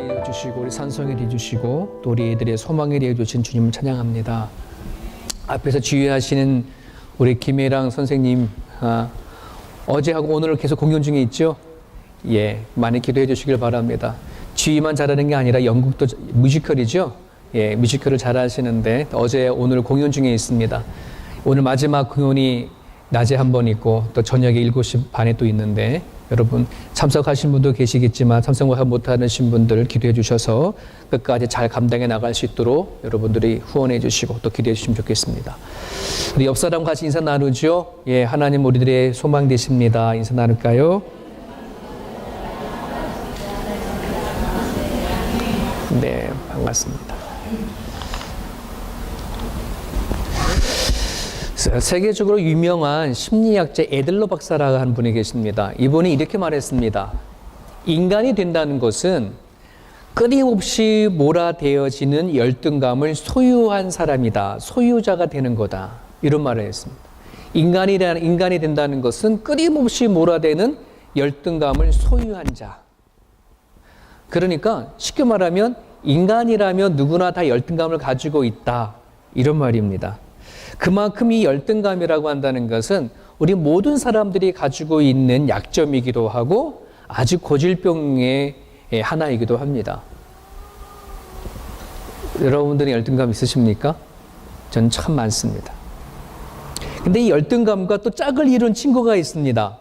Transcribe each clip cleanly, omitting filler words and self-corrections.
되어 주시고 우리 산성이 되어 주시고 또 우리 애들의 소망이 되어 주신 주님을 찬양합니다. 앞에서 지휘하시는 우리 김혜랑 선생님 어제하고 오늘 계속 공연 중에 있죠? 예, 많이 기도해 주시길 바랍니다. 지휘만 잘하는 게 아니라 연극도 뮤지컬이죠? 예, 뮤지컬을 잘하시는데 어제 오늘 공연 중에 있습니다. 오늘 마지막 공연이 낮에 한 번 있고 또 저녁에 7시 반에 또 있는데 여러분 참석하신 분도 계시겠지만 참석 못하신 분들 기도해 주셔서 끝까지 잘 감당해 나갈 수 있도록 여러분들이 후원해 주시고 또 기도해 주시면 좋겠습니다. 우리 옆 사람 같이 인사 나누죠? 예, 하나님 우리들의 소망 되십니다. 인사 나눌까요? 네, 반갑습니다. 세계적으로 유명한 심리학자 애들러 박사라고 하는 분이 계십니다. 이분이 이렇게 말했습니다. 인간이 된다는 것은 끊임없이 몰아대어지는 열등감을 소유한 사람이다. 소유자가 되는 거다. 이런 말을 했습니다. 인간이 된다는 것은 끊임없이 몰아대는 열등감을 소유한 자. 그러니까 쉽게 말하면 인간이라면 누구나 다 열등감을 가지고 있다. 이런 말입니다. 그만큼 이 열등감이라고 한다는 것은 우리 모든 사람들이 가지고 있는 약점이기도 하고 아주 고질병의 하나이기도 합니다. 여러분들이 열등감 있으십니까? 전 참 많습니다. 근데 이 열등감과 또 짝을 이룬 친구가 있습니다.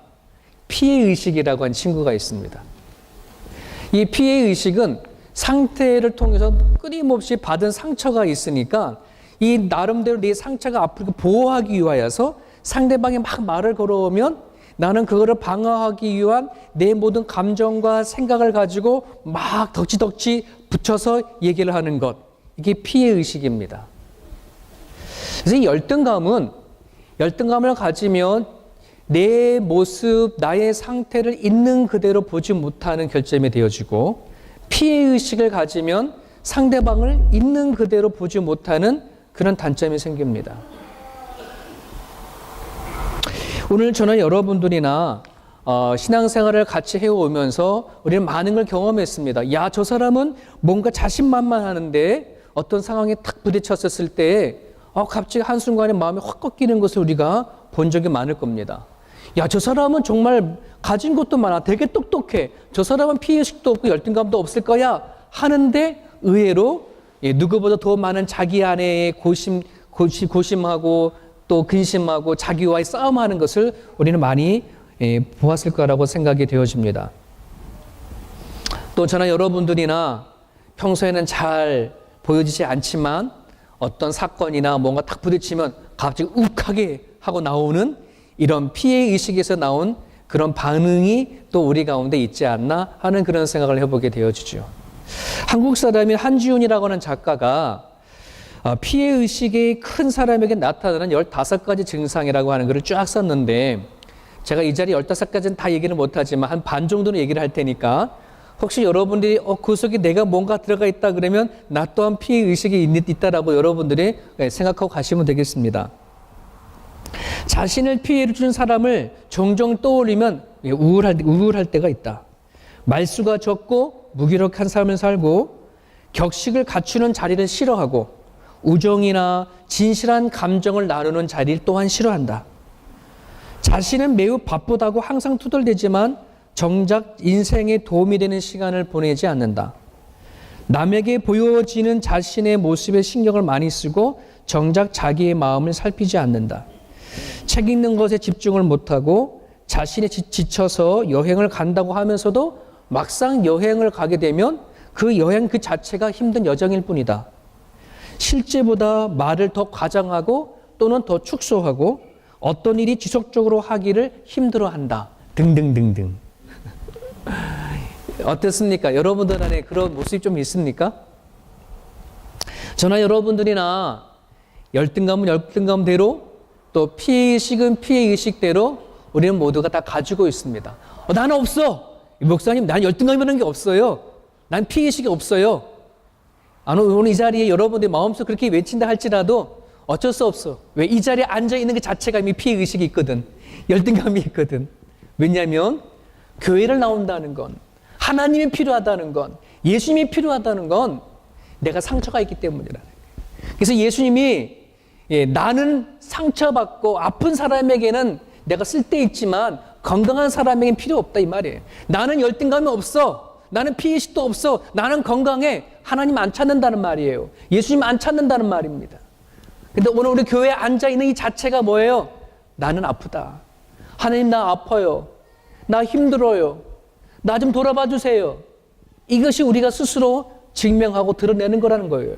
피해의식이라고 하는 친구가 있습니다. 이 피해의식은 상태를 통해서 끊임없이 받은 상처가 있으니까 이 나름대로 내 상처가 아프고 보호하기 위하여서 상대방이 막 말을 걸어오면 나는 그거를 방어하기 위한 내 모든 감정과 생각을 가지고 막 덕지덕지 붙여서 얘기를 하는 것. 이게 피해의식입니다. 그래서 이 열등감을 가지면 내 모습, 나의 상태를 있는 그대로 보지 못하는 결점이 되어지고 피해의식을 가지면 상대방을 있는 그대로 보지 못하는 그런 단점이 생깁니다. 오늘 저는 여러분들이나 신앙생활을 같이 해오면서 우리는 많은 걸 경험했습니다. 야, 저 사람은 뭔가 자신만만하는데 어떤 상황에 탁 부딪혔을 때 갑자기 한순간에 마음이 확 꺾이는 것을 우리가 본 적이 많을 겁니다. 야, 저 사람은 정말 가진 것도 많아. 되게 똑똑해. 저 사람은 피해의식도 없고 열등감도 없을 거야. 하는데 의외로 누구보다 더 많은 자기 안에 고심하고 또 근심하고 자기와의 싸움하는 것을 우리는 많이 보았을 거라고 생각이 되어집니다. 또 저나 여러분들이나 평소에는 잘 보여지지 않지만 어떤 사건이나 뭔가 딱 부딪히면 갑자기 욱하게 하고 나오는 이런 피해의식에서 나온 그런 반응이 또 우리 가운데 있지 않나 하는 그런 생각을 해보게 되어지죠. 한국 사람인 한지훈이라고 하는 작가가 피해의식이 큰 사람에게 나타나는 15가지 증상이라고 하는 글을 쫙 썼는데 제가 이 자리에 15가지는 다 얘기는 못하지만 한 반 정도는 얘기를 할 테니까 혹시 여러분들이 그 속에 내가 뭔가 들어가 있다 그러면 나 또한 피해의식이 있다라고 여러분들이 생각하고 가시면 되겠습니다. 자신을 피해를 주는 사람을 종종 떠올리면 우울할 때가 있다. 말수가 적고 무기력한 삶을 살고 격식을 갖추는 자리를 싫어하고 우정이나 진실한 감정을 나누는 자리를 또한 싫어한다. 자신은 매우 바쁘다고 항상 투덜대지만 정작 인생에 도움이 되는 시간을 보내지 않는다. 남에게 보여지는 자신의 모습에 신경을 많이 쓰고 정작 자기의 마음을 살피지 않는다. 책 읽는 것에 집중을 못하고 자신이 지쳐서 여행을 간다고 하면서도 막상 여행을 가게 되면 그 여행 그 자체가 힘든 여정일 뿐이다. 실제보다 말을 더 과장하고 또는 더 축소하고 어떤 일이 지속적으로 하기를 힘들어한다. 등등등등. 어떻습니까? 여러분들 안에 그런 모습이 좀 있습니까? 저나 여러분들이나 열등감은 열등감대로 또 피해의식은 피해의식대로 우리는 모두가 다 가지고 있습니다. 나는 없어. 목사님, 난 열등감이라는 게 없어요. 난 피해의식이 없어요. 오늘 이 자리에 여러분들 마음속 그렇게 외친다 할지라도 어쩔 수 없어. 왜? 이 자리에 앉아있는 그 자체가 이미 피해의식이 있거든. 열등감이 있거든. 왜냐하면 교회를 나온다는 건, 하나님이 필요하다는 건, 예수님이 필요하다는 건 내가 상처가 있기 때문이라는 거예요. 그래서 예수님이 나는 상처받고 아픈 사람에게는 내가 쓸데있지만 건강한 사람에게는 필요 없다 이 말이에요. 나는 열등감이 없어. 나는 피해의식도 없어. 나는 건강해. 하나님 안 찾는다는 말이에요. 예수님 안 찾는다는 말입니다. 근데 오늘 우리 교회에 앉아있는 이 자체가 뭐예요? 나는 아프다. 하나님 나 아파요. 나 힘들어요. 나 좀 돌아봐 주세요. 이것이 우리가 스스로 증명하고 드러내는 거라는 거예요.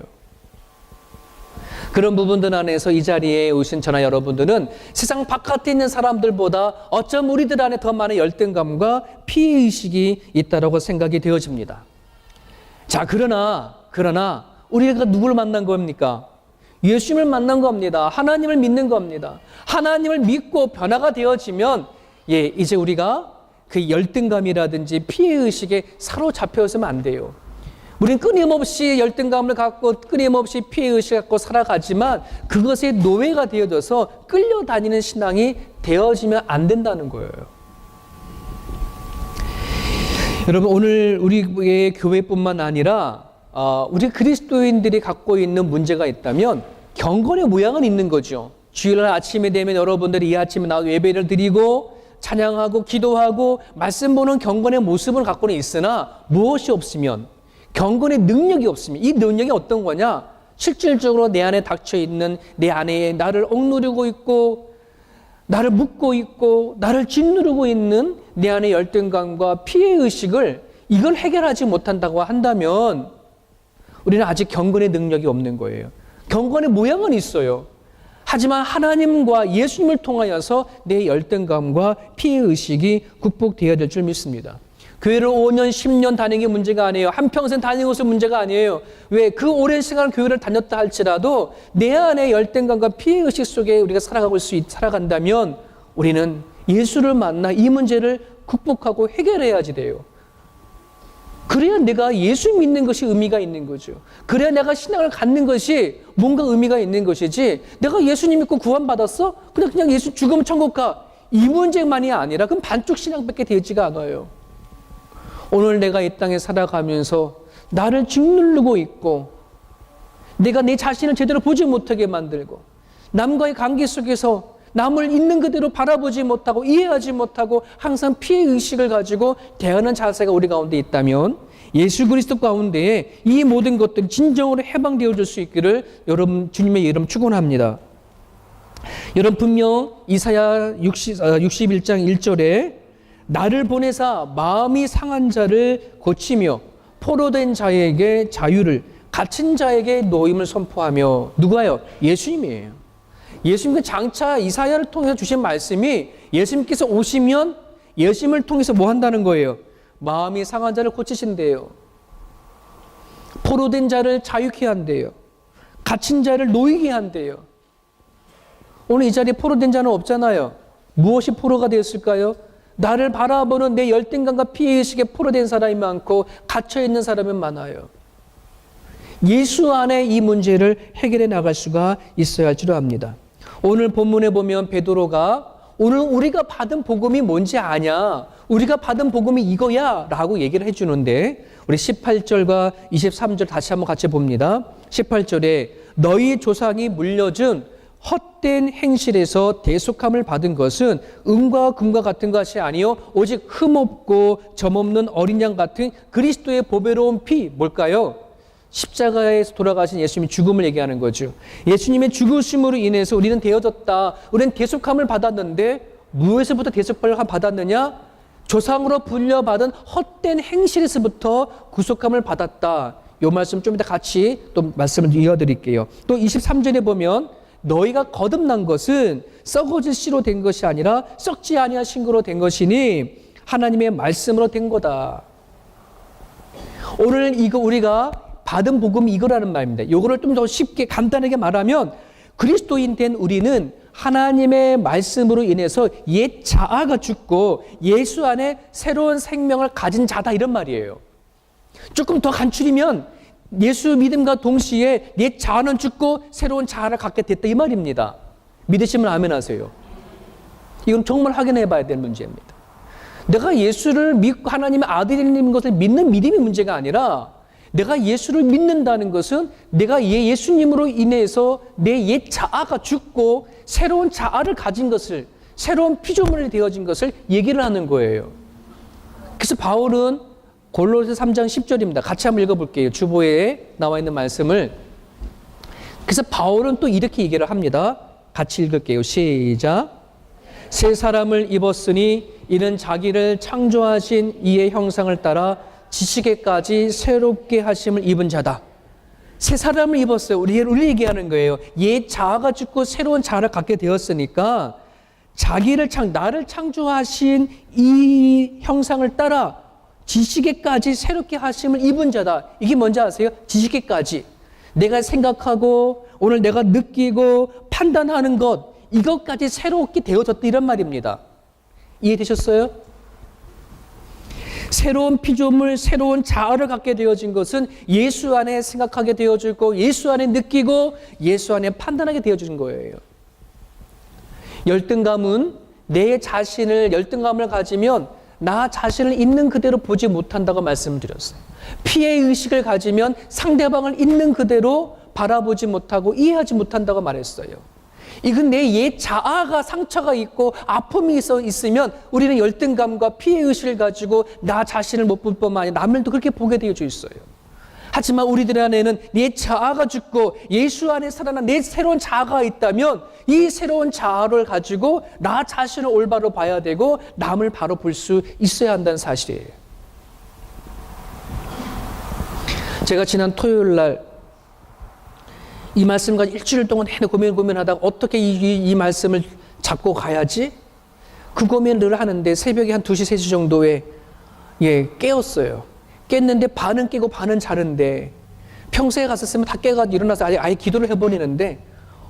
그런 부분들 안에서 이 자리에 오신 저나 여러분들은 세상 바깥에 있는 사람들보다 어쩜 우리들 안에 더 많은 열등감과 피해의식이 있다고 생각이 되어집니다. 자, 그러나 우리가 누구를 만난 겁니까? 예수님을 만난 겁니다. 하나님을 믿는 겁니다. 하나님을 믿고 변화가 되어지면 이제 우리가 그 열등감이라든지 피해의식에 사로잡혀서는 안 돼요. 우리는 끊임없이 열등감을 갖고 끊임없이 피해의식을 갖고 살아가지만 그것에 노예가 되어져서 끌려다니는 신앙이 되어지면 안 된다는 거예요. 여러분, 오늘 우리의 교회뿐만 아니라 우리 그리스도인들이 갖고 있는 문제가 있다면 경건의 모양은 있는 거죠. 주일날 아침에 되면 여러분들이 이 아침에 나와서 예배를 드리고 찬양하고 기도하고 말씀 보는 경건의 모습을 갖고는 있으나 무엇이 없으면, 경건의 능력이 없으면, 이 능력이 어떤 거냐? 실질적으로 내 안에 닥쳐 있는, 내 안에 나를 억누르고 있고 나를 묶고 있고 나를 짓누르고 있는 내 안의 열등감과 피해의식을 이걸 해결하지 못한다고 한다면 우리는 아직 경건의 능력이 없는 거예요. 경건의 모양은 있어요. 하지만 하나님과 예수님을 통하여서 내 열등감과 피해의식이 극복되어야 될 줄 믿습니다. 교회를 5년, 10년 다니는 게 문제가 아니에요. 한평생 다니는 것은 문제가 아니에요. 왜? 그 오랜 시간 교회를 다녔다 할지라도 내 안에 열등감과 피해의식 속에 우리가 살아간다면 우리는 예수를 만나 이 문제를 극복하고 해결해야지 돼요. 그래야 내가 예수 믿는 것이 의미가 있는 거죠. 그래야 내가 신앙을 갖는 것이 뭔가 의미가 있는 것이지, 내가 예수님 믿고 구원받았어? 그냥 예수 죽으면 천국 가. 이 문제만이 아니라 그럼 반쪽 신앙밖에 되지가 않아요. 오늘 내가 이 땅에 살아가면서 나를 짓누르고 있고 내가 내 자신을 제대로 보지 못하게 만들고 남과의 관계 속에서 남을 있는 그대로 바라보지 못하고 이해하지 못하고 항상 피해의식을 가지고 대하는 자세가 우리 가운데 있다면 예수 그리스도 가운데에 이 모든 것들이 진정으로 해방되어질 수 있기를 여러분 주님의 이름 축원합니다. 여러분 분명 이사야 61장 1절에 나를 보내사 마음이 상한 자를 고치며 포로된 자에게 자유를, 갇힌 자에게 노임을 선포하며, 누가요? 예수님이에요. 예수님은 장차 이사야를 통해서 주신 말씀이 예수님께서 오시면 예수님을 통해서 뭐 한다는 거예요? 마음이 상한 자를 고치신대요. 포로된 자를 자유케 한대요. 갇힌 자를 놓이게 한대요. 오늘 이 자리에 포로된 자는 없잖아요. 무엇이 포로가 되었을까요? 나를 바라보는 내 열등감과 피해의식에 포로된 사람이 많고 갇혀있는 사람이 많아요. 예수 안에 이 문제를 해결해 나갈 수가 있어야 할 줄 압니다. 오늘 본문에 보면 베드로가 오늘 우리가 받은 복음이 뭔지 아냐? 우리가 받은 복음이 이거야 라고 얘기를 해주는데 우리 18절과 23절 다시 한번 같이 봅니다. 18절에 너희 조상이 물려준 헛된 행실에서 대속함을 받은 것은 은과 금과 같은 것이 아니요 오직 흠없고 점없는 어린 양 같은 그리스도의 보배로운 피, 뭘까요? 십자가에서 돌아가신 예수님의 죽음을 얘기하는 거죠. 예수님의 죽으심으로 인해서 우리는 되어졌다. 우리는 대속함을 받았는데 무엇에서부터 대속함을 받았느냐? 조상으로 불려받은 헛된 행실에서부터 구속함을 받았다. 이 말씀 좀 이따 같이 또 말씀을 이어드릴게요. 또 23절에 보면 너희가 거듭난 것은 썩어질 씨로 된 것이 아니라 썩지 아니한 신구로 된 것이니 하나님의 말씀으로 된 거다. 오늘 이거 우리가 받은 복음이 이거라는 말입니다. 이거를 좀 더 쉽게 간단하게 말하면 그리스도인 된 우리는 하나님의 말씀으로 인해서 옛 자아가 죽고 예수 안에 새로운 생명을 가진 자다 이런 말이에요. 조금 더 간추리면 예수 믿음과 동시에 옛 자아는 죽고 새로운 자아를 갖게 됐다 이 말입니다. 믿으시면 아멘 하세요. 이건 정말 확인해 봐야 될 문제입니다. 내가 예수를 믿고 하나님의 아들인 것을 믿는 믿음이 문제가 아니라 내가 예수를 믿는다는 것은 내가 예수님으로 인해서 내 옛 자아가 죽고 새로운 자아를 가진 것을, 새로운 피조물이 되어진 것을 얘기를 하는 거예요. 그래서 바울은 골로새 3장 10절입니다. 같이 한번 읽어볼게요. 주보에 나와 있는 말씀을. 그래서 바울은 또 이렇게 얘기를 합니다. 같이 읽을게요. 시작. 새 사람을 입었으니 이는 자기를 창조하신 이의 형상을 따라 지식에까지 새롭게 하심을 입은 자다. 새 사람을 입었어요. 우리 얘기하는 거예요. 옛 자아가 죽고 새로운 자아를 갖게 되었으니까 나를 창조하신 이 형상을 따라 지식에까지 새롭게 하심을 입은 자다. 이게 뭔지 아세요? 지식에까지. 내가 생각하고 오늘 내가 느끼고 판단하는 것, 이것까지 새롭게 되어졌다 이런 말입니다. 이해되셨어요? 새로운 피조물, 새로운 자아를 갖게 되어진 것은 예수 안에 생각하게 되어지고 예수 안에 느끼고 예수 안에 판단하게 되어진 거예요. 열등감은 내 자신을, 열등감을 가지면 나 자신을 있는 그대로 보지 못한다고 말씀드렸어요. 피해의식을 가지면 상대방을 있는 그대로 바라보지 못하고 이해하지 못한다고 말했어요. 이건 내 옛 자아가 상처가 있고 아픔이 있으면 우리는 열등감과 피해의식을 가지고 나 자신을 못 볼 뿐만 아니라 남을 또 그렇게 보게 되어져 있어요. 하지만 우리들 안에는 옛 자아가 죽고 예수 안에 살아난 내 새로운 자아가 있다면 이 새로운 자아를 가지고 나 자신을 올바로 봐야 되고 남을 바로 볼 수 있어야 한다는 사실이에요. 제가 지난 토요일 날 이 말씀과 일주일 동안 내내 고민하다가 어떻게 이 말씀을 잡고 가야지? 그 고민을 늘 하는데 새벽에 한 2시, 3시 정도에 깨었어요. 깼는데 반은 깨고 반은 자는데 평소에 갔었으면 다 깨가지고 일어나서 아예 기도를 해버리는데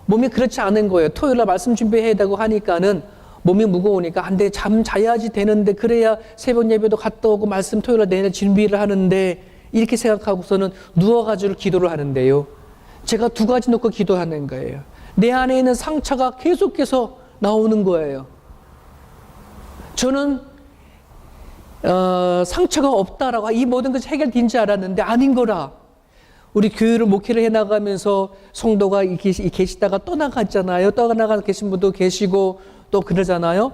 몸이 그렇지 않은 거예요. 토요일 날 말씀 준비해야 되고 하니까는 몸이 무거우니까 안 돼. 잠 자야지 되는데 그래야 새벽 예배도 갔다 오고 말씀 토요일 날 내내 준비를 하는데 이렇게 생각하고서는 누워가지고 기도를 하는데요. 제가 2가지 놓고 기도하는 거예요. 내 안에 있는 상처가 계속해서 나오는 거예요. 저는 상처가 없다라고 이 모든 것이 해결된 줄 알았는데 아닌 거라. 우리 교회를 목회를 해나가면서 성도가 계시다가 떠나갔잖아요. 떠나가 계신 분도 계시고 또 그러잖아요.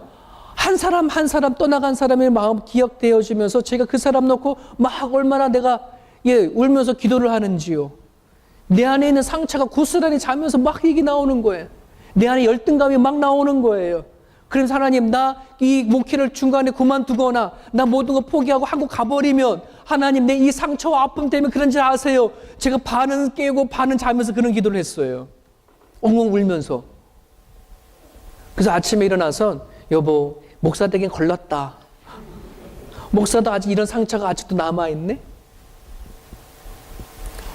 한 사람 한 사람 떠나간 사람의 마음 기억되어지면서 제가 그 사람 놓고 막 얼마나 내가 울면서 기도를 하는지요. 내 안에 있는 상처가 고스란히 자면서 막 얘기 나오는 거예요. 내 안에 열등감이 막 나오는 거예요. 그래서 하나님, 나 이 목회를 중간에 그만두거나 나 모든 거 포기하고 한국 가버리면 하나님, 내 이 상처와 아픔 때문에 그런지 아세요. 제가 반은 깨고 반은 자면서 그런 기도를 했어요. 엉엉 울면서. 그래서 아침에 일어나서 여보, 목사 되긴 걸렸다. 목사도 아직 이런 상처가 아직도 남아있네.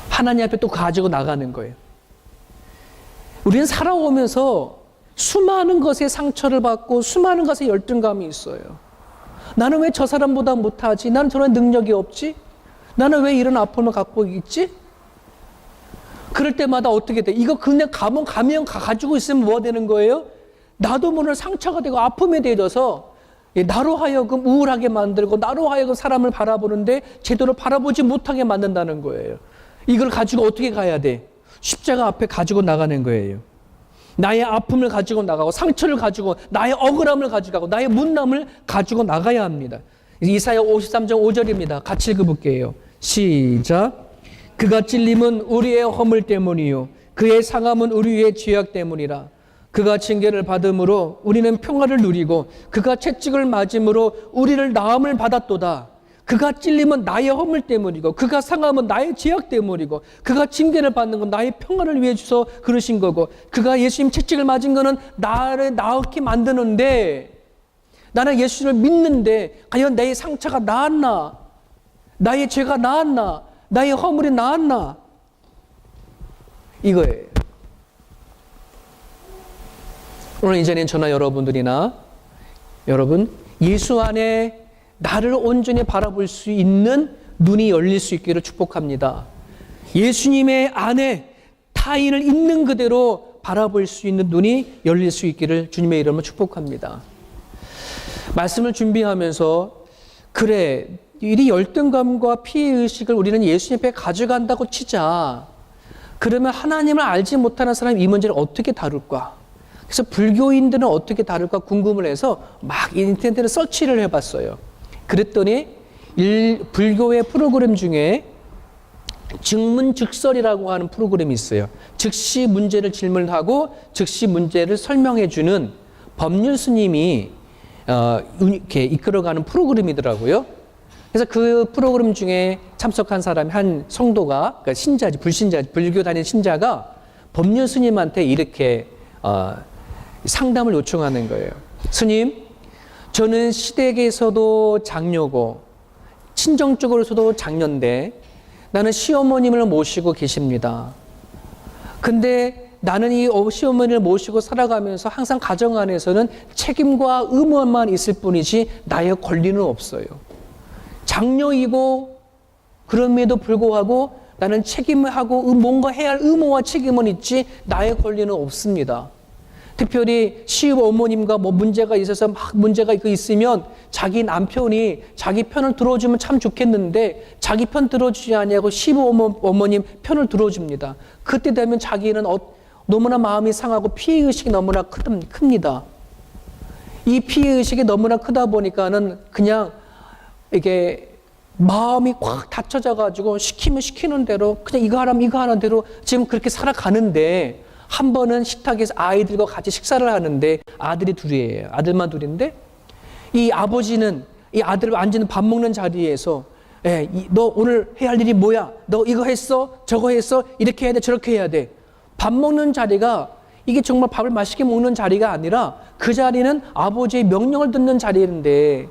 하나님 앞에 또 가지고 나가는 거예요. 우리는 살아오면서 수많은 것에 상처를 받고 수많은 것에 열등감이 있어요. 나는 왜 저 사람보다 못하지? 나는 저런 능력이 없지? 나는 왜 이런 아픔을 갖고 있지? 그럴 때마다 어떻게 돼? 이거 그냥 가면 가지고 있으면 뭐가 되는 거예요? 나도 모르는 상처가 되고 아픔에 대해서 나로 하여금 우울하게 만들고 나로 하여금 사람을 바라보는데 제대로 바라보지 못하게 만든다는 거예요. 이걸 가지고 어떻게 가야 돼? 십자가 앞에 가지고 나가는 거예요. 나의 아픔을 가지고 나가고 상처를 가지고 나의 억울함을 가지고 나의 문남을 가지고 나가야 합니다. 이사야 53장 5절입니다. 같이 읽어볼게요. 시작. 그가 찔림은 우리의 허물 때문이요 그의 상함은 우리의 죄악 때문이라. 그가 징계를 받음으로 우리는 평화를 누리고 그가 채찍을 맞음으로 우리를 나음을 받았도다. 그가 찔림은 나의 허물 때문이고 그가 상함은 나의 죄악 때문이고 그가 징계를 받는 건 나의 평화를 위해 주셔서 그러신 거고 그가 예수님 채찍을 맞은 거는 나를 나게 만드는데 나는 예수를 믿는데 과연 내 상처가 나았나? 나의 죄가 나았나? 나의 허물이 나았나? 이거예요. 오늘 이 자리에 저나 여러분들이나 여러분 예수 안에 나를 온전히 바라볼 수 있는 눈이 열릴 수 있기를 축복합니다. 예수님의 안에 타인을 있는 그대로 바라볼 수 있는 눈이 열릴 수 있기를 주님의 이름으로 축복합니다. 말씀을 준비하면서 그래 이 열등감과 피해의식을 우리는 예수님 앞에 가져간다고 치자. 그러면 하나님을 알지 못하는 사람이 이 문제를 어떻게 다룰까? 그래서 불교인들은 어떻게 다룰까 궁금을 해서 막 인터넷에 서치를 해봤어요. 그랬더니 불교의 프로그램 중에 증문즉설이라고 하는 프로그램이 있어요. 즉시 문제를 질문하고 즉시 문제를 설명해주는 법률 스님이 이렇게 이끌어가는 프로그램이더라고요. 그래서 그 프로그램 중에 참석한 사람이 한 성도가, 그러니까 신자지, 불신자지, 불교 다니는 신자가 법률 스님한테 이렇게 상담을 요청하는 거예요. 스님, 저는 시댁에서도 장녀고 친정적으로서도 장녀인데 나는 시어머님을 모시고 계십니다. 근데 나는 이 시어머니를 모시고 살아가면서 항상 가정 안에서는 책임과 의무만 있을 뿐이지 나의 권리는 없어요. 장녀이고 그럼에도 불구하고 나는 책임을 하고 뭔가 해야 할 의무와 책임은 있지 나의 권리는 없습니다. 특별히 시어머님과 뭐 문제가 있어서 막 문제가 있으면 자기 남편이 자기 편을 들어주면 참 좋겠는데 자기 편 들어주지 않냐고 시어머님 편을 들어줍니다. 그때 되면 자기는 너무나 마음이 상하고 피해의식이 너무나 큽니다. 이 피해의식이 너무나 크다 보니까는 그냥 이게 마음이 꽉 닫혀져가지고 시키면 시키는 대로 그냥 이거 하는 대로 지금 그렇게 살아가는데 한 번은 식탁에서 아이들과 같이 식사를 하는데 아들이 둘이에요. 아들만 둘인데 이 아버지는 이 아들 앉는 밥 먹는 자리에서 너 오늘 해야 할 일이 뭐야? 너 이거 했어? 저거 했어? 이렇게 해야 돼? 저렇게 해야 돼? 밥 먹는 자리가 이게 정말 밥을 맛있게 먹는 자리가 아니라 그 자리는 아버지의 명령을 듣는 자리인데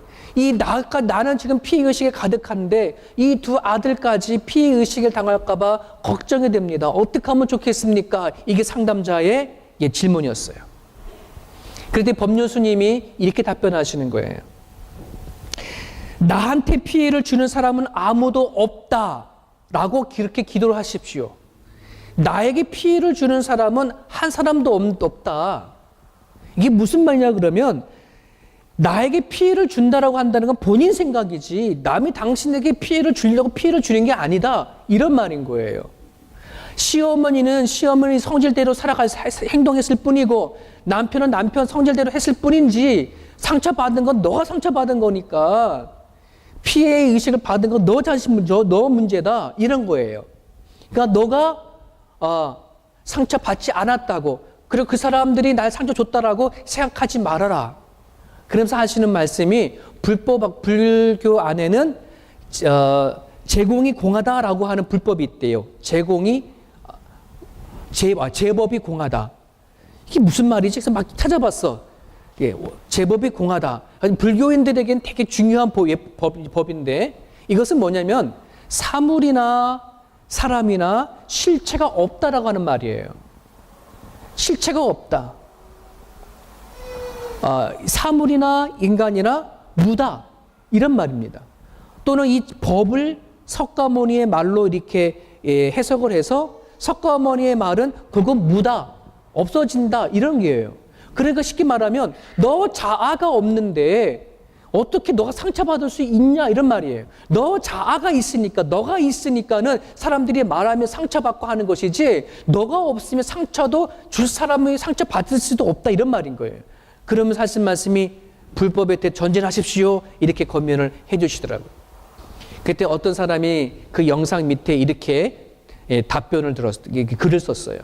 나는 지금 피해의식에 가득한데 이 두 아들까지 피해의식을 당할까봐 걱정이 됩니다. 어떻게 하면 좋겠습니까? 이게 상담자의 질문이었어요. 그런데 법률 스님이 이렇게 답변하시는 거예요. 나한테 피해를 주는 사람은 아무도 없다라고 그렇게 기도를 하십시오. 나에게 피해를 주는 사람은 한 사람도 없다. 이게 무슨 말이냐 그러면 나에게 피해를 준다라고 한다는 건 본인 생각이지 남이 당신에게 피해를 주려고 피해를 주는 게 아니다. 이런 말인 거예요. 시어머니는 시어머니 성질대로 행동했을 뿐이고 남편은 남편 성질대로 했을 뿐인지 상처받은 건 너가 상처받은 거니까 피해의 의식을 받은 건 너 자신, 너 문제다. 이런 거예요. 그러니까 너가 상처받지 않았다고 그리고 그 사람들이 날 상처 줬다라고 생각하지 말아라. 그러면서 하시는 말씀이 불교 안에는 제공이 공하다라고 하는 불법이 있대요. 제법이 공하다. 이게 무슨 말이지? 그래서 막 찾아봤어. 제법이 공하다. 불교인들에게는 되게 중요한 법인데 이것은 뭐냐면 사물이나 사람이나 실체가 없다라고 하는 말이에요. 실체가 없다. 사물이나 인간이나 무다 이런 말입니다. 또는 이 법을 석가모니의 말로 이렇게 해석을 해서 석가모니의 말은 그건 무다, 없어진다 이런 게예요. 그러니까 쉽게 말하면 너 자아가 없는데 어떻게 너가 상처받을 수 있냐 이런 말이에요. 너 자아가 있으니까 너가 있으니까는 사람들이 말하면 상처받고 하는 것이지 너가 없으면 상처도 줄 사람이 상처받을 수도 없다 이런 말인 거예요. 그러면서 하신 말씀이 불법에 대해 전진하십시오 이렇게 권면을 해 주시더라고요. 그때 어떤 사람이 그 영상 밑에 이렇게 답변을 글을 썼어요.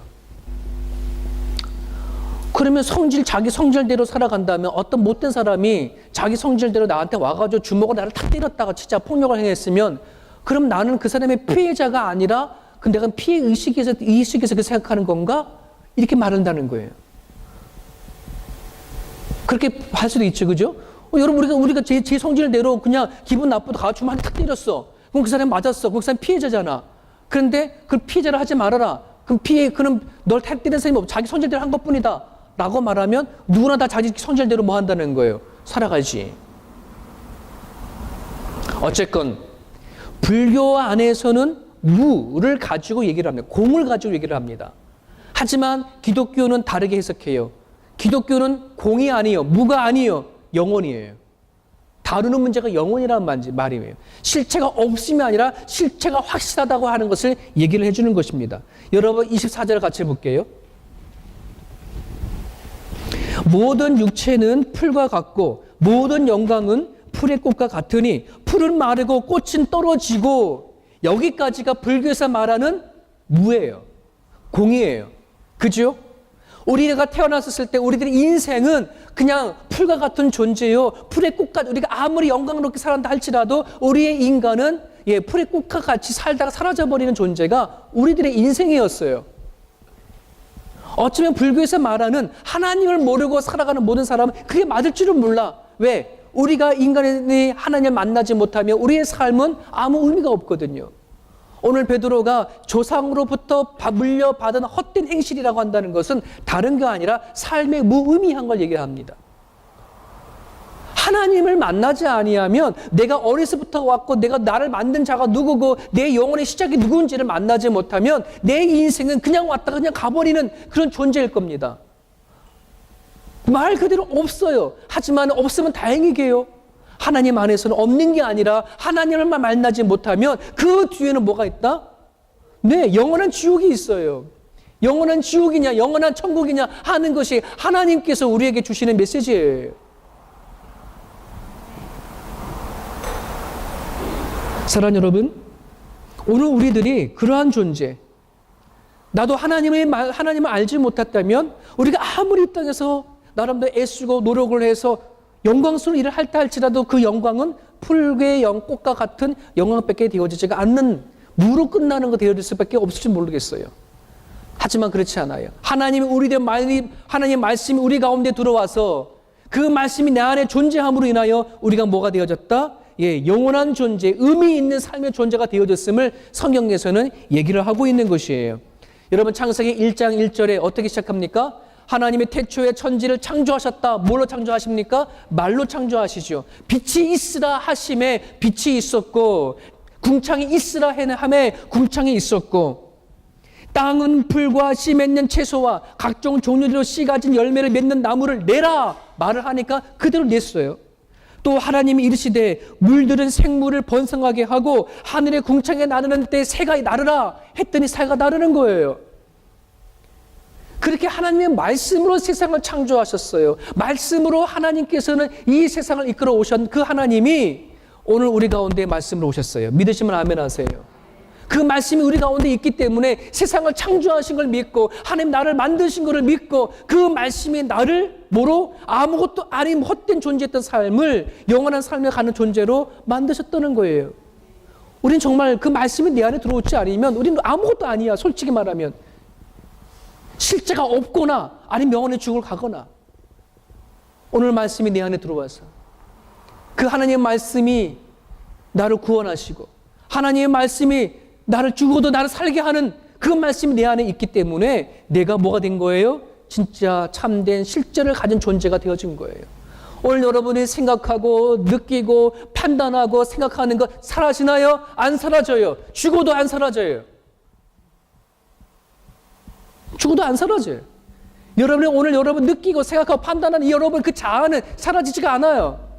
그러면 자기 성질대로 살아간다면 어떤 못된 사람이 자기 성질대로 나한테 와가지고 주먹으로 나를 탁 때렸다가 진짜 폭력을 행했으면 그럼 나는 그 사람의 피해자가 아니라 내가 피해의식에서 그 생각하는 건가? 이렇게 말한다는 거예요. 그렇게 할 수도 있죠, 그죠? 여러분, 우리가 제 성질대로 그냥 기분 나쁘다 가서 주먹 탁 때렸어. 그럼 그 사람 맞았어. 그럼 그 사람 피해자잖아. 그런데 그 피해자를 하지 말아라. 그럼 널 탁 때린 사람이 자기 성질대로 한 것 뿐이다. 라고 말하면 누구나 다 자기 성질대로 뭐 한다는 거예요. 살아가지. 어쨌건, 불교 안에서는 무를 가지고 얘기를 합니다. 공을 가지고 얘기를 합니다. 하지만 기독교는 다르게 해석해요. 기독교는 공이 아니에요. 무가 아니에요. 영원이에요. 다루는 문제가 영혼이라는 말이에요. 실체가 없음이 아니라 실체가 확실하다고 하는 것을 얘기를 해주는 것입니다. 여러분 24절을 같이 볼게요. 모든 육체는 풀과 같고 모든 영광은 풀의 꽃과 같으니 풀은 마르고 꽃은 떨어지고, 여기까지가 불교에서 말하는 무예요. 공이에요. 그죠? 우리가 태어났을 때 우리들의 인생은 그냥 풀과 같은 존재요. 풀의 꽃과, 우리가 아무리 영광롭게 살았다 할지라도 우리의 인간은 풀의 꽃과 같이 살다가 사라져버리는 존재가 우리들의 인생이었어요. 어쩌면 불교에서 말하는 하나님을 모르고 살아가는 모든 사람은 그게 맞을 줄은 몰라. 왜? 우리가 인간이 하나님을 만나지 못하면 우리의 삶은 아무 의미가 없거든요. 오늘 베드로가 조상으로부터 물려받은 헛된 행실이라고 한다는 것은 다른 게 아니라 삶의 무의미한 걸 얘기합니다. 하나님을 만나지 아니하면 내가 어려서부터 왔고 내가 나를 만든 자가 누구고 내 영혼의 시작이 누구인지를 만나지 못하면 내 인생은 그냥 왔다가 그냥 가버리는 그런 존재일 겁니다. 말 그대로 없어요. 하지만 없으면 다행이게요. 하나님 안에서는 없는 게 아니라 하나님을 만나지 못하면 그 뒤에는 뭐가 있다? 네, 영원한 지옥이 있어요. 영원한 지옥이냐 영원한 천국이냐 하는 것이 하나님께서 우리에게 주시는 메시지예요. 사랑하는 여러분, 오늘 우리들이 그러한 존재, 나도 하나님을 알지 못했다면 우리가 아무리 이 땅에서 나름대로 애쓰고 노력을 해서 영광스러운 일을 할다 할지라도 그 영광은 풀의 꽃과 같은 영광밖에 되어지지가 않는 무로 끝나는 거 되어질 수밖에 없을지 모르겠어요. 하지만 그렇지 않아요. 하나님의 말씀이 우리 가운데 들어와서 그 말씀이 내 안에 존재함으로 인하여 우리가 뭐가 되어졌다? 영원한 존재, 의미 있는 삶의 존재가 되어졌음을 성경에서는 얘기를 하고 있는 것이에요. 여러분 창세기 1장 1절에 어떻게 시작합니까? 하나님의 태초에 천지를 창조하셨다. 뭘로 창조하십니까? 말로 창조하시죠. 빛이 있으라 하심에 빛이 있었고, 궁창이 있으라 함에 궁창이 있었고, 땅은 풀과 씨 맺는 채소와 각종 종류대로 씨 가진 열매를 맺는 나무를 내라 말을 하니까 그대로 냈어요. 또 하나님이 이르시되 물들은 생물을 번성하게 하고 하늘의 궁창에 나르는 때 새가 나르라 했더니 새가 나르는 거예요. 그렇게 하나님의 말씀으로 세상을 창조하셨어요. 말씀으로 하나님께서는 이 세상을 이끌어 오신 그 하나님이 오늘 우리 가운데 말씀으로 오셨어요. 믿으시면 아멘 하세요. 그 말씀이 우리 가운데 있기 때문에 세상을 창조하신 걸 믿고 하나님 나를 만드신 것을 믿고 그 말씀이 나를 뭐로 아무것도 아닌 헛된 존재했던 삶을 영원한 삶을 가는 존재로 만드셨다는 거예요. 우린 정말 그 말씀이 내 안에 들어오지 않으면 우리는 아무것도 아니야. 솔직히 말하면. 실제가 없거나 아니면 영원의 죽을 가거나. 오늘 말씀이 내 안에 들어와서 그 하나님의 말씀이 나를 구원하시고 하나님의 말씀이 나를 죽어도 나를 살게 하는 그 말씀이 내 안에 있기 때문에 내가 뭐가 된 거예요? 진짜 참된 실제를 가진 존재가 되어진 거예요. 오늘 여러분이 생각하고 느끼고 판단하고 생각하는 것 사라지나요? 안 사라져요. 죽어도 안 사라져요. 죽어도 안 사라져요. 여러분이 오늘 여러분 느끼고 생각하고 판단하는 이 여러분 그 자아는 사라지지가 않아요.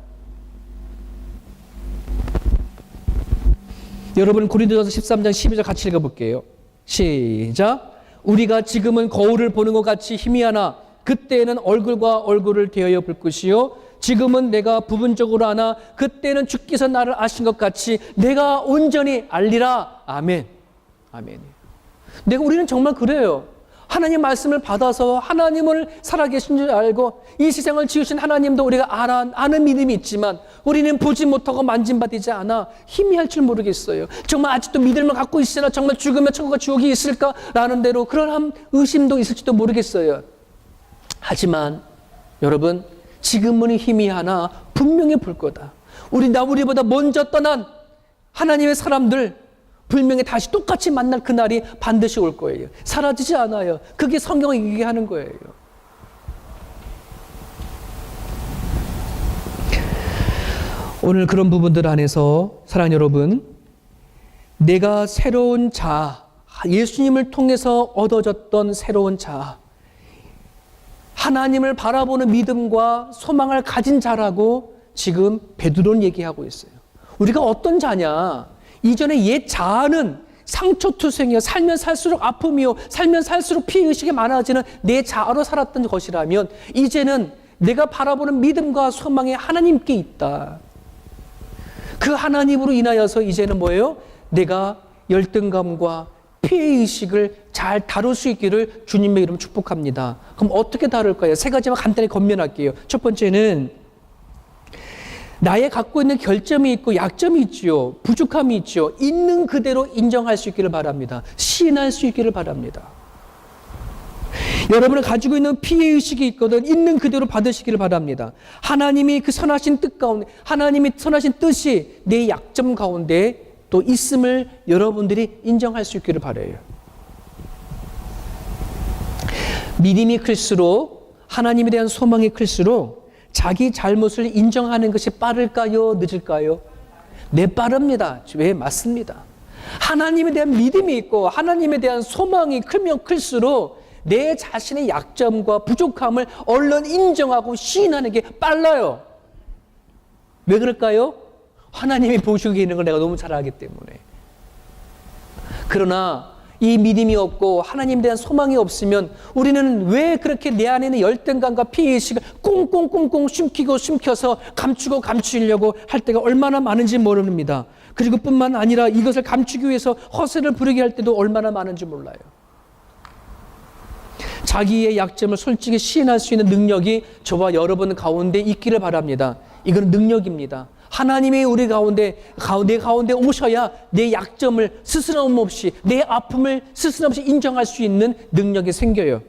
여러분 고린도전서 13장 12절 같이 읽어볼게요. 시작. 우리가 지금은 거울을 보는 것 같이 희미하나 그때는 얼굴과 얼굴을 대하여 볼 것이요 지금은 내가 부분적으로 아나 그때는 주께서 나를 아신 것 같이 내가 온전히 알리라. 아멘. 아멘. 우리는 정말 그래요. 하나님 말씀을 받아서 하나님을 살아계신 줄 알고 이 세상을 지으신 하나님도 우리가 아는 믿음이 있지만 우리는 보지 못하고 만진받지 않아 희미할 줄 모르겠어요. 정말 아직도 믿음을 갖고 있으나 정말 죽으면 천국과 지옥이 있을까라는 대로 그런 의심도 있을지도 모르겠어요. 하지만 여러분 지금은 희미하나 분명히 볼 거다. 우리보다 먼저 떠난 하나님의 사람들 분명히 다시 똑같이 만날 그날이 반드시 올 거예요. 사라지지 않아요. 그게 성경이 얘기하는 거예요. 오늘 그런 부분들 안에서 사랑하는 여러분, 내가 새로운 자아, 예수님을 통해서 얻어졌던 새로운 자아, 하나님을 바라보는 믿음과 소망을 가진 자라고 지금 베드로는 얘기하고 있어요. 우리가 어떤 자냐? 이전에 옛 자아는 상처투성이요, 살면 살수록 아픔이요, 살면 살수록 피해의식이 많아지는 내 자아로 살았던 것이라면 이제는 내가 바라보는 믿음과 소망이 하나님께 있다. 그 하나님으로 인하여서 이제는 뭐예요? 내가 열등감과 피해의식을 잘 다룰 수 있기를 주님의 이름 축복합니다. 그럼 어떻게 다룰까요? 세 가지만 간단히 권면할게요. 첫 번째는 나의 갖고 있는 결점이 있고 약점이 있지요. 부족함이 있죠. 있는 그대로 인정할 수 있기를 바랍니다. 시인할 수 있기를 바랍니다. 여러분은 가지고 있는 피해의식이 있거든 있는 그대로 받으시기를 바랍니다. 하나님이 그 선하신 뜻 가운데, 하나님이 선하신 뜻이 내 약점 가운데 또 있음을 여러분들이 인정할 수 있기를 바라요. 믿음이 클수록, 하나님에 대한 소망이 클수록 자기 잘못을 인정하는 것이 빠를까요? 늦을까요? 네, 빠릅니다. 왜? 맞습니다. 하나님에 대한 믿음이 있고 하나님에 대한 소망이 크면 클수록 내 자신의 약점과 부족함을 얼른 인정하고 시인하는 게 빨라요. 왜 그럴까요? 하나님이 보시고 계시는 걸 내가 너무 잘 알기 때문에. 그러나 이 믿음이 없고 하나님에 대한 소망이 없으면 우리는 왜 그렇게 내 안에 있는 열등감과 피해의식을 꽁꽁꽁꽁 숨겨서 감추고 감추려고 할 때가 얼마나 많은지 모릅니다. 그리고 뿐만 아니라 이것을 감추기 위해서 허세를 부르게 할 때도 얼마나 많은지 몰라요. 자기의 약점을 솔직히 시인할 수 있는 능력이 저와 여러분 가운데 있기를 바랍니다. 이건 능력입니다. 하나님이 우리 내 가운데 오셔야 내 약점을 스스럼 없이, 내 아픔을 스스럼 없이 인정할 수 있는 능력이 생겨요.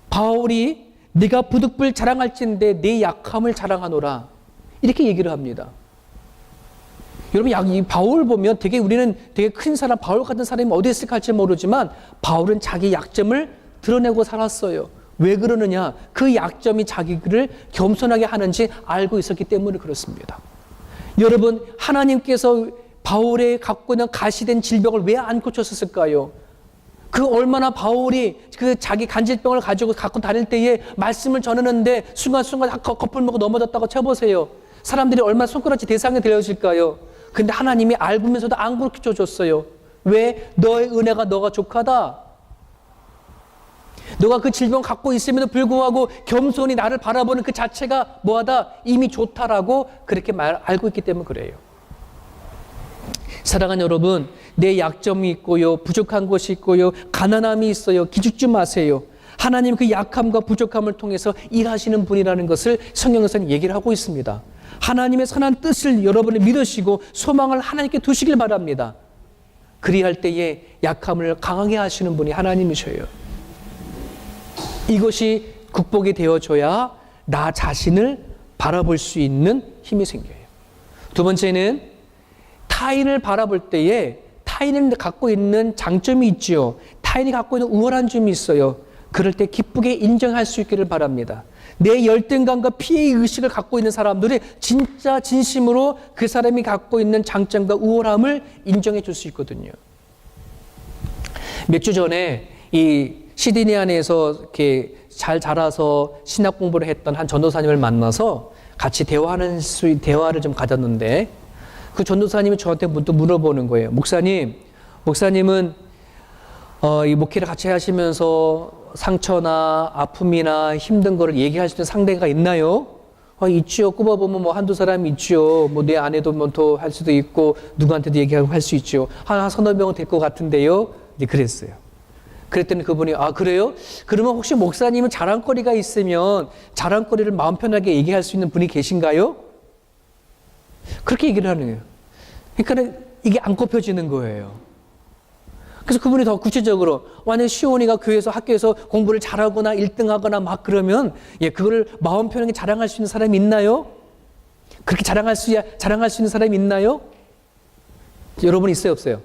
바울이 내가 부득불 자랑할진대 내 약함을 자랑하노라, 이렇게 얘기를 합니다. 여러분, 이 바울 보면 우리는 되게 큰 사람, 바울 같은 사람이 어디 있을까 할지 모르지만 바울은 자기 약점을 드러내고 살았어요. 왜 그러느냐? 그 약점이 자기를 겸손하게 하는지 알고 있었기 때문에 그렇습니다. 여러분, 하나님께서 바울의 갖고 있는 가시된 질병을 왜 안 고쳤을까요? 그 얼마나 바울이 그 자기 간질병을 갖고 다닐 때에 말씀을 전하는데 순간순간 거풀 먹고 넘어졌다고 쳐보세요. 사람들이 얼마나 손가락질 대상이 되어질까요? 근데 하나님이 알면서도 안 고쳐줬어요. 왜? 너의 은혜가 너가 족하다. 너가 그 질병 갖고 있음에도 불구하고 겸손히 나를 바라보는 그 자체가 뭐하다? 이미 좋다라고 그렇게 알고 있기 때문에 그래요. 사랑하는 여러분, 내 약점이 있고요, 부족한 것이 있고요, 가난함이 있어요. 기죽지 마세요. 하나님 그 약함과 부족함을 통해서 일하시는 분이라는 것을 성경에서는 얘기를 하고 있습니다. 하나님의 선한 뜻을 여러분이 믿으시고 소망을 하나님께 두시길 바랍니다. 그리할 때에 약함을 강하게 하시는 분이 하나님이셔요. 이것이 극복이 되어줘야 나 자신을 바라볼 수 있는 힘이 생겨요. 두 번째는 타인을 바라볼 때에 타인은 갖고 있는 장점이 있지요. 타인이 갖고 있는 우월한 점이 있어요. 그럴 때 기쁘게 인정할 수 있기를 바랍니다. 내 열등감과 피해 의식을 갖고 있는 사람들이 진짜 진심으로 그 사람이 갖고 있는 장점과 우월함을 인정해 줄 수 있거든요. 몇 주 전에 이 시드니 안에서 이렇게 잘 자라서 신학 공부를 했던 한 전도사님을 만나서 같이 대화를 좀 가졌는데, 그 전도사님이 저한테 문득 물어보는 거예요. 목사님은 이 목회를 같이 하시면서 상처나 아픔이나 힘든 거를 얘기할 수 있는 상대가 있나요? 있지요. 꼽아보면 뭐 한두 사람이 있지요. 뭐 내 아내도 뭐 할 수도 있고 누구한테도 얘기하고 할 수 있죠. 한 서너 명은 될 것 같은데요. 이제 그랬어요. 그랬더니 그분이, 아, 그래요? 그러면 혹시 목사님은 자랑거리가 있으면 자랑거리를 마음 편하게 얘기할 수 있는 분이 계신가요? 그렇게 얘기를 하는 거예요. 그러니까 이게 안 꼽혀지는 거예요. 그래서 그분이 더 구체적으로, 만약 시온이가 교회에서 학교에서 공부를 잘하거나 1등하거나 막 그러면, 그거를 마음 편하게 자랑할 수 있는 사람이 있나요? 그렇게 자랑할 수 있는 사람이 있나요? 여러분 있어요, 없어요?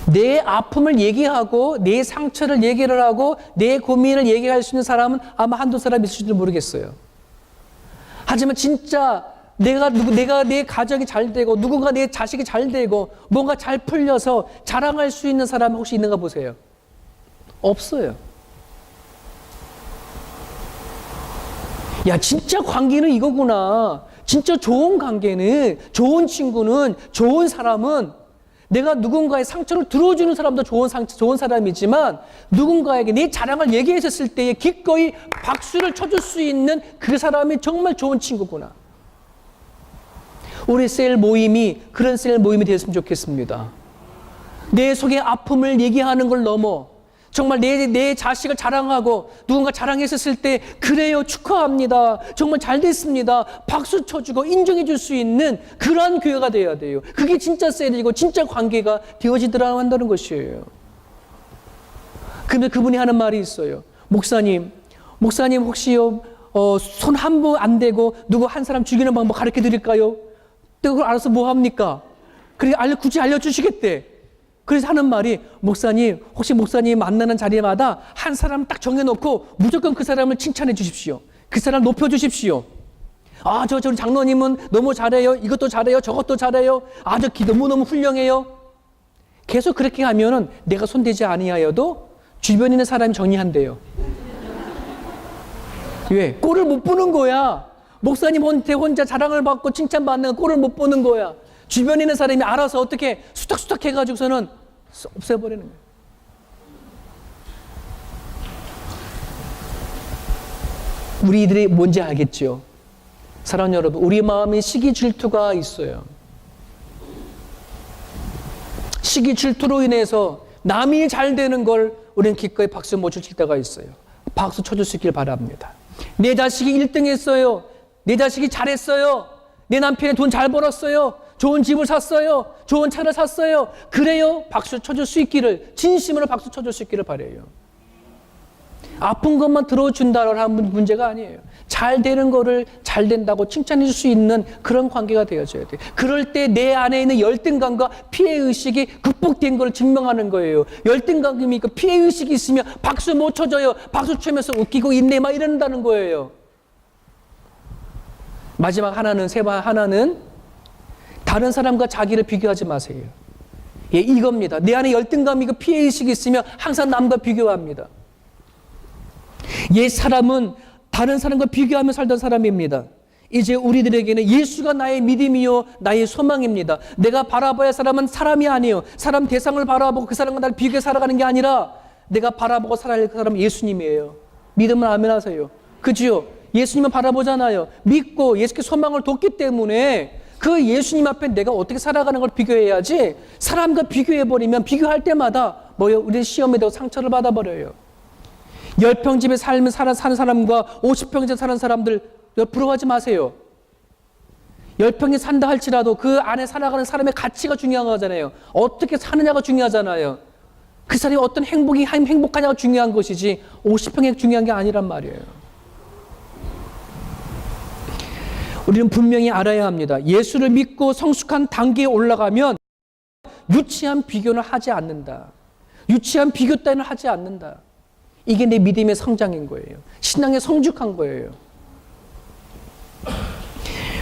내 아픔을 얘기하고 내 상처를 얘기를 하고 내 고민을 얘기할 수 있는 사람은 아마 한두 사람 있을지도 모르겠어요. 하지만 진짜 내가 내 가정이 잘 되고 누군가 내 자식이 잘 되고 뭔가 잘 풀려서 자랑할 수 있는 사람 혹시 있는가 보세요. 없어요. 야, 진짜 관계는 이거구나. 진짜 좋은 관계는, 좋은 친구는, 좋은 사람은 내가 누군가의 상처를 들어주는 사람도 좋은 사람이지만 누군가에게 내 자랑을 얘기했을 때에 기꺼이 박수를 쳐줄 수 있는 그 사람이 정말 좋은 친구구나. 우리 셀 모임이 그런 셀 모임이 되었으면 좋겠습니다. 내 속의 아픔을 얘기하는 걸 넘어 정말 내 자식을 자랑하고 누군가 자랑했었을 때 그래요, 축하합니다, 정말 잘 됐습니다, 박수 쳐주고 인정해 줄 수 있는 그러한 교회가 되어야 돼요. 그게 진짜 셀이고 진짜 관계가 되어지더라 한다는 것이에요. 근데 그분이 하는 말이 있어요. 목사님 혹시요 손 한 번 안 대고 누구 한 사람 죽이는 방법 가르쳐 드릴까요? 또 그걸 알아서 뭐 합니까? 그래 굳이 알려주시겠대. 그래서 하는 말이, 목사님 혹시 목사님 만나는 자리마다 한 사람 딱 정해놓고 무조건 그 사람을 칭찬해 주십시오. 그 사람 높여주십시오. 아, 저 장로님은 너무 잘해요, 이것도 잘해요, 저것도 잘해요, 아, 저 너무너무 훌륭해요. 계속 그렇게 하면은 내가 손대지 아니하여도 주변에 있는 사람이 정리한대요. 왜? 꼴을 못 보는 거야. 목사님한테 혼자 자랑을 받고 칭찬받는 꼴을 못 보는 거야. 주변에 있는 사람이 알아서 어떻게 수탁수탁 해가지고서는 없애버리는 거예요. 우리들이 뭔지 알겠죠? 사랑하는 여러분, 우리 마음에 시기 질투가 있어요. 시기 질투로 인해서 남이 잘 되는 걸 우리는 기꺼이 박수 못 칠 때가 있어요. 박수 쳐줄 수 있길 바랍니다. 내 자식이 1등 했어요. 내 자식이 잘했어요. 내 남편이 돈 잘 벌었어요. 좋은 집을 샀어요. 좋은 차를 샀어요. 그래요? 박수 쳐줄 수 있기를, 진심으로 박수 쳐줄 수 있기를 바라요. 아픈 것만 들어준다라는 문제가 아니에요. 잘 되는 거를 잘 된다고 칭찬해 줄 수 있는 그런 관계가 되어져야 돼요. 그럴 때 내 안에 있는 열등감과 피해의식이 극복된 걸 증명하는 거예요. 열등감이 있고 피해의식이 있으면 박수 못 쳐줘요. 박수 치면서 웃기고 있네 막 이런다는 거예요. 마지막 하나는 다른 사람과 자기를 비교하지 마세요. 예, 이겁니다. 내 안에 열등감이고 피해의식이 있으면 항상 남과 비교합니다. 옛 사람은 다른 사람과 비교하며 살던 사람입니다. 이제 우리들에게는 예수가 나의 믿음이요 나의 소망입니다. 내가 바라봐야 할 사람은 사람이 아니에요. 사람 대상을 바라보고 그 사람과 나를 비교해 살아가는 게 아니라 내가 바라보고 살아야 할 그 사람은 예수님이에요. 믿으면 아멘 하세요. 그지요? 예수님을 바라보잖아요. 믿고 예수께 소망을 뒀기 때문에 그 예수님 앞에 내가 어떻게 살아가는 걸 비교해야지, 사람과 비교해버리면 비교할 때마다 우리는 시험에 대해 상처를 받아버려요. 10평 집에 사는 사람과 50평 집에 사는 사람들 부러워하지 마세요. 10평에 산다 할지라도 그 안에 살아가는 사람의 가치가 중요한 거잖아요. 어떻게 사느냐가 중요하잖아요. 그 사람이 어떤 행복하냐가 중요한 것이지 50평이 중요한 게 아니란 말이에요. 우리는 분명히 알아야 합니다. 예수를 믿고 성숙한 단계에 올라가면 유치한 비교는 하지 않는다. 유치한 비교 따위는 하지 않는다. 이게 내 믿음의 성장인 거예요. 신앙의 성숙한 거예요.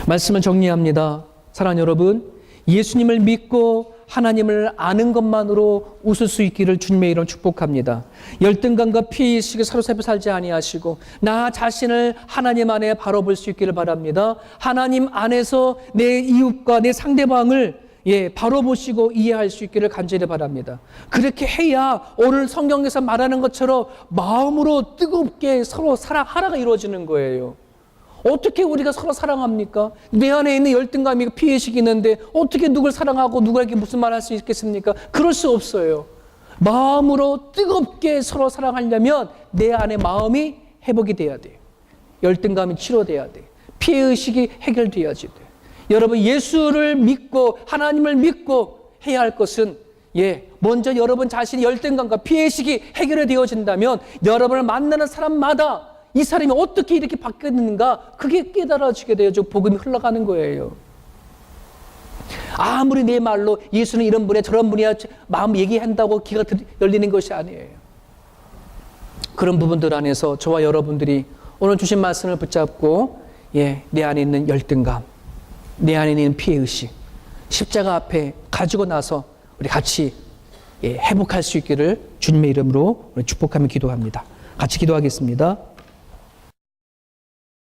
말씀을 정리합니다. 사랑하는 여러분, 예수님을 믿고 하나님을 아는 것만으로 웃을 수 있기를 주님의 이름 축복합니다. 열등감과 피해의식에 사로잡혀 살지 아니하시고 나 자신을 하나님 안에 바라볼 수 있기를 바랍니다. 하나님 안에서 내 이웃과 내 상대방을 바로 보시고 이해할 수 있기를 간절히 바랍니다. 그렇게 해야 오늘 성경에서 말하는 것처럼 마음으로 뜨겁게 서로 사랑하라가 이루어지는 거예요. 어떻게 우리가 서로 사랑합니까? 내 안에 있는 열등감이 피해의식이 있는데 어떻게 누굴 사랑하고 누구에게 무슨 말 할 수 있겠습니까? 그럴 수 없어요. 마음으로 뜨겁게 서로 사랑하려면 내 안에 마음이 회복이 돼야 돼요. 열등감이 치료돼야 돼요. 피해의식이 해결돼야지 돼요. 여러분, 예수를 믿고 하나님을 믿고 해야 할 것은 먼저 여러분 자신의 열등감과 피해의식이 해결이 되어진다면 여러분을 만나는 사람마다 이 사람이 어떻게 이렇게 바뀌었는가 그게 깨달아지게 되어져 복음이 흘러가는 거예요. 아무리 내 말로 예수는 이런 분이야 저런 분이야 마음 얘기한다고 귀가 열리는 것이 아니에요. 그런 부분들 안에서 저와 여러분들이 오늘 주신 말씀을 붙잡고 내 안에 있는 열등감, 내 안에 있는 피해의식 십자가 앞에 가지고 나서 우리 같이 회복할 수 있기를 주님의 이름으로 축복하며 기도합니다. 같이 기도하겠습니다.